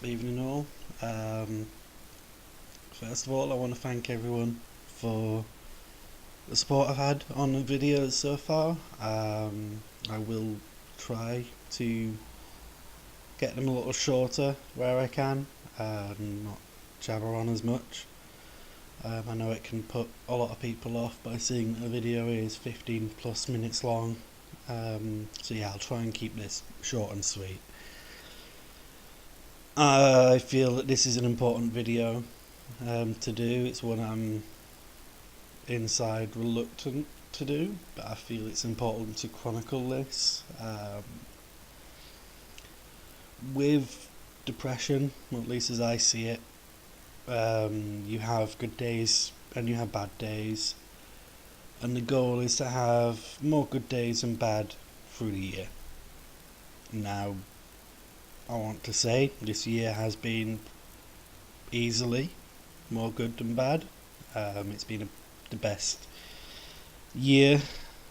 Evening all. Um, First of all, I want to thank everyone for the support I've had on the videos so far. I will try to get them a little shorter where I can, and not jabber on as much. I know it can put a lot of people off by seeing that a video is 15 plus minutes long. So yeah, I'll try and keep this short and sweet. I feel that this is an important video to do. It's one I'm inside reluctant to do, but I feel it's important to chronicle this. With depression, at least as I see it, you have good days and you have bad days, and the goal is to have more good days than bad through the year. Now, I want to say this year has been easily more good than bad. It's been the best year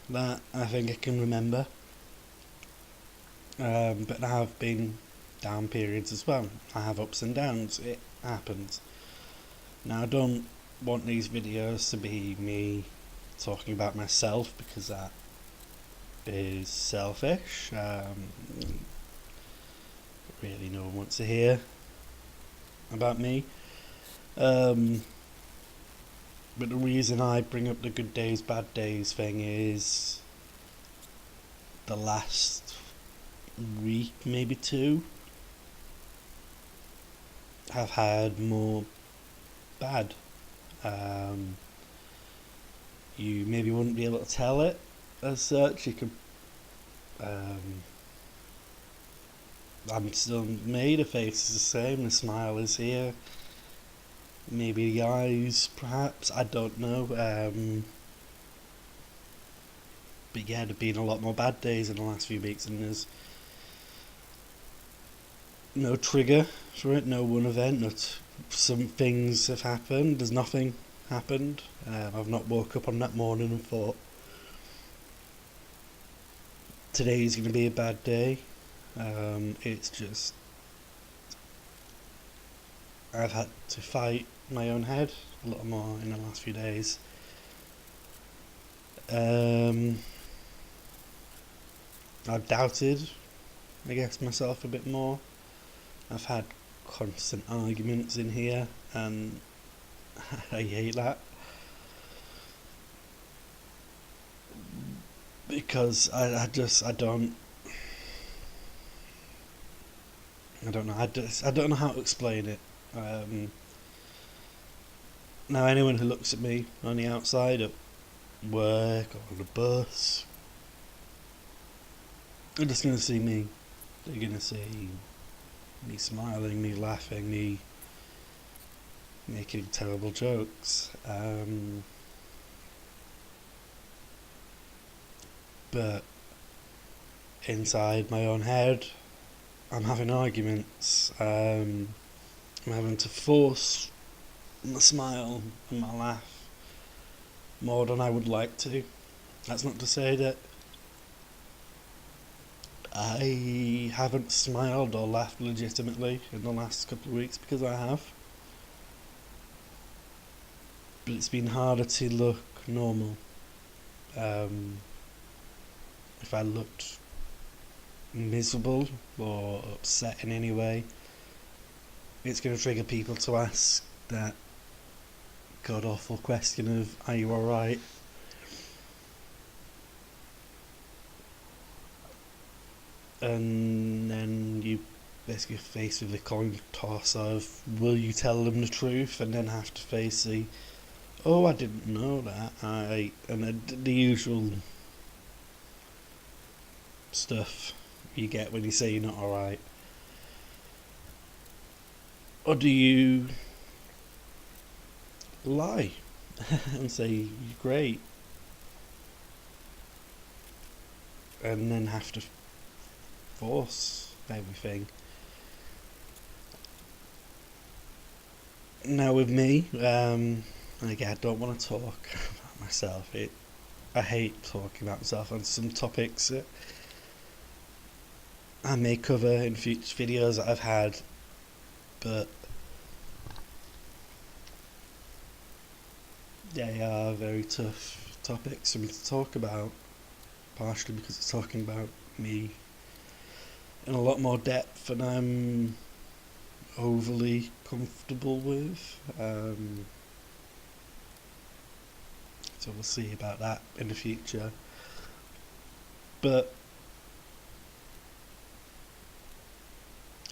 that I think I can remember. But there have been down periods as well. I have ups and downs. It happens. Now, I don't want these videos to be me talking about myself, because that is selfish. Really, no one wants to hear about me. But the reason I bring up the good days, bad days thing is the last week, maybe two, have had more bad. You maybe wouldn't be able to tell it as such. You could. I'm still made. The face is the same. The smile is here. Maybe the eyes, perhaps. I don't know. But yeah, there've been a lot more bad days in the last few weeks, and there's no trigger for it. No one event. Not some things have happened. There's nothing happened. I've not woke up on that morning and thought today's going to be a bad day. It's just I've had to fight my own head a lot more in the last few days. I've doubted, I guess, myself a bit more. I've had constant arguments in here, and I hate that. Because I don't know. I don't know how to explain it. Now, anyone who looks at me on the outside at work or on the bus, they're just going to see me. They're going to see me smiling, me laughing, me making terrible jokes. But inside my own head, I'm having arguments. I'm having to force my smile and my laugh more than I would like to. That's not to say that I haven't smiled or laughed legitimately in the last couple of weeks, because I have. But it's been harder to look normal. If I looked miserable or upset in any way, it's going to trigger people to ask that god awful question of, are you alright? And then you basically face with the coin toss of, will you tell them the truth, and then have to face the, oh, I didn't know that, and the usual stuff you get when you say you're not alright. Or do you lie and say you're great, and then have to force everything? Now with me, again, I don't want to talk about myself. I hate talking about myself on some topics that I may cover in future videos that I've had but they are very tough topics for me to talk about, partially because it's talking about me in a lot more depth than I'm overly comfortable with. So we'll see about that in the future. But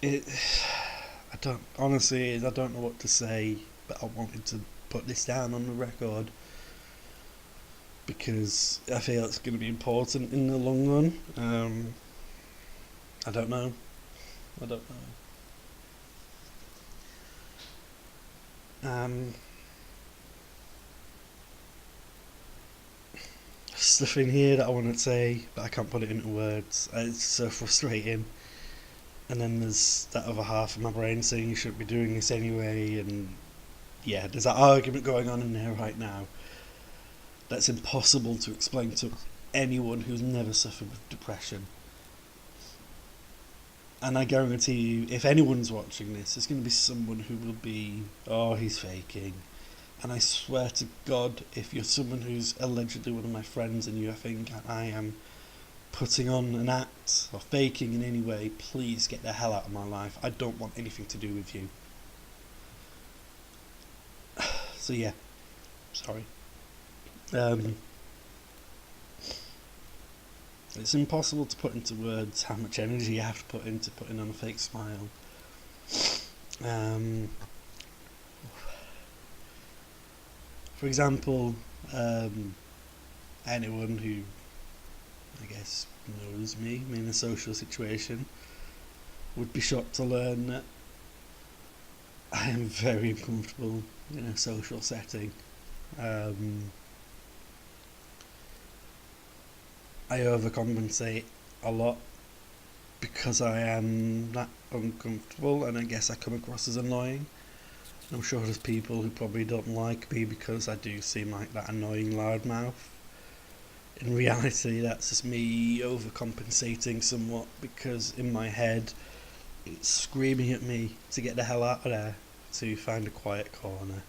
it, I don't know what to say, but I wanted to put this down on the record because I feel it's going to be important in the long run. I don't know. I don't know. Stuff in here that I want to say, but I can't put it into words. It's so frustrating. And then there's that other half of my brain saying you shouldn't be doing this anyway, and yeah, there's that argument going on in there right now that's impossible to explain to anyone who's never suffered with depression. And I guarantee you, if anyone's watching this, there's going to be someone who will be, oh, he's faking. And I swear to God, if you're someone who's allegedly one of my friends and you think I am putting on an act or faking in any way, please get the hell out of my life. I don't want anything to do with you. So yeah, sorry. It's impossible to put into words how much energy you have to put into putting on a fake smile. For example, anyone who, I guess, knows me in a social situation would be shocked to learn that I am very uncomfortable in a social setting. I overcompensate a lot because I am that uncomfortable, and I guess I come across as annoying. I'm sure there's people who probably don't like me because I do seem like that annoying loudmouth. In reality, that's just me overcompensating somewhat because in my head it's screaming at me to get the hell out of there, to find a quiet corner.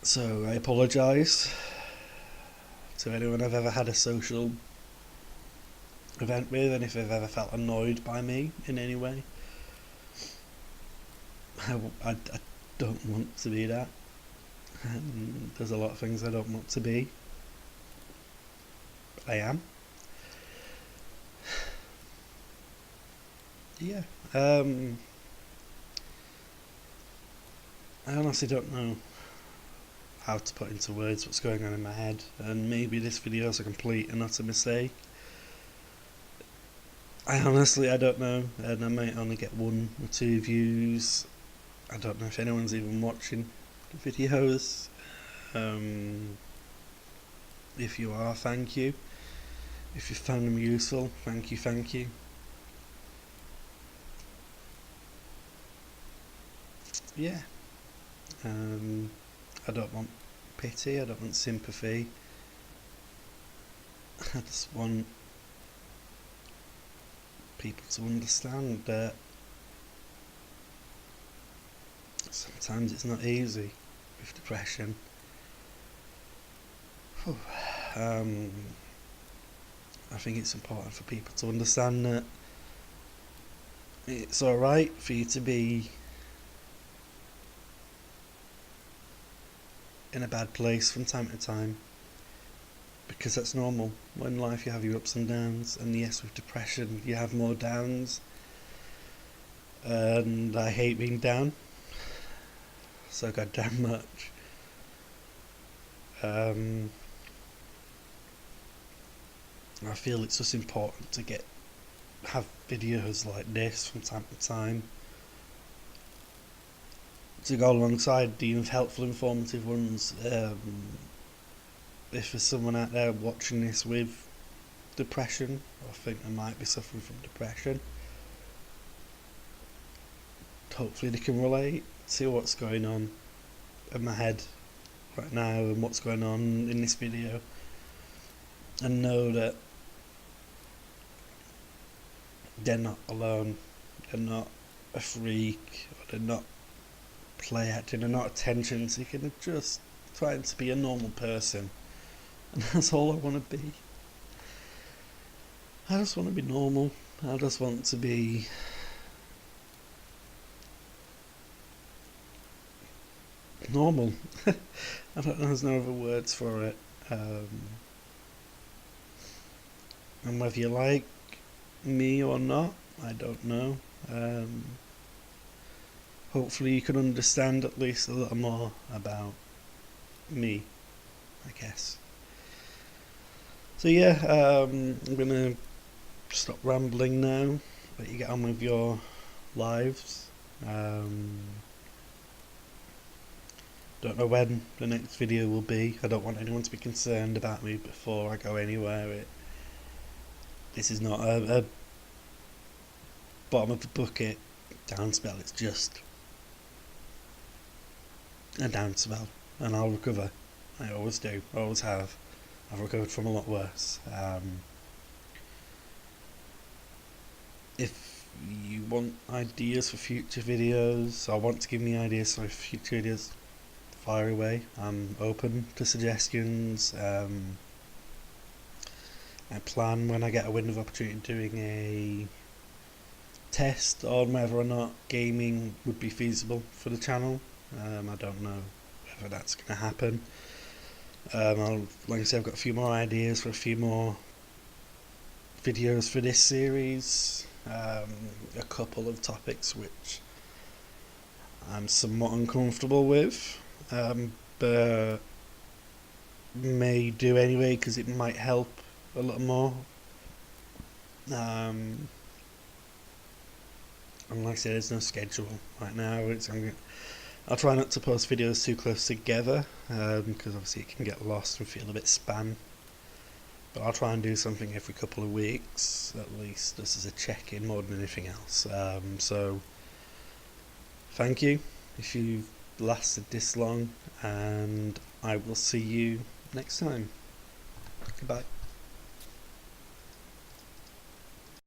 So I apologise to anyone I've ever had a social event with, and if they've ever felt annoyed by me in any way. I don't want to be that. There's a lot of things I don't want to be, but I am. Yeah. I honestly don't know how to put into words what's going on in my head, and maybe this video is a complete and utter mistake. I don't know, and I might only get 1 or 2 views. I don't know if anyone's even watching the videos. If you are, thank you. If you found them useful, thank you. Yeah. I don't want pity, I don't want sympathy. I just want people to understand that sometimes it's not easy with depression. I think it's important for people to understand that it's alright for you to be in a bad place from time to time, because that's normal. In life you have your ups and downs, and yes, with depression you have more downs, and I hate being down so goddamn much. I feel it's just important to have videos like this from time to time to go alongside the helpful, informative ones. If there's someone out there watching this with depression, or think they might be suffering from depression, hopefully they can relate to what's going on in my head right now and what's going on in this video, and know that they're not alone, they're not a freak, or they're not play acting, they're not attention seeking, they're just trying to be a normal person. And that's all I want to be. I just want to be normal. I just want to be normal. I don't know, there's no other words for it. And whether you like me or not, I don't know. Hopefully you can understand at least a little more about me, I guess. So yeah, I'm gonna stop rambling now, let you get on with your lives. Don't know when the next video will be. I don't want anyone to be concerned about me before I go anywhere. This is not a bottom of the bucket down spell, it's just a down spell, and I'll recover. I always do, always have. I've recovered from a lot worse. If you want ideas for future videos, or want to give me ideas for future videos, fire away. I'm open to suggestions. I plan, when I get a window of opportunity, doing a test on whether or not gaming would be feasible for the channel. I don't know whether that's going to happen. Like I said, I've got a few more ideas for a few more videos for this series. A couple of topics which I'm somewhat uncomfortable with, but may do anyway because it might help a little more. And like I said, there's no schedule right now. I'll try not to post videos too close together, because obviously it can get lost and feel a bit spam. But I'll try and do something every couple of weeks, at least, just as a check-in more than anything else. So, thank you if you've lasted this long, and I will see you next time. Goodbye.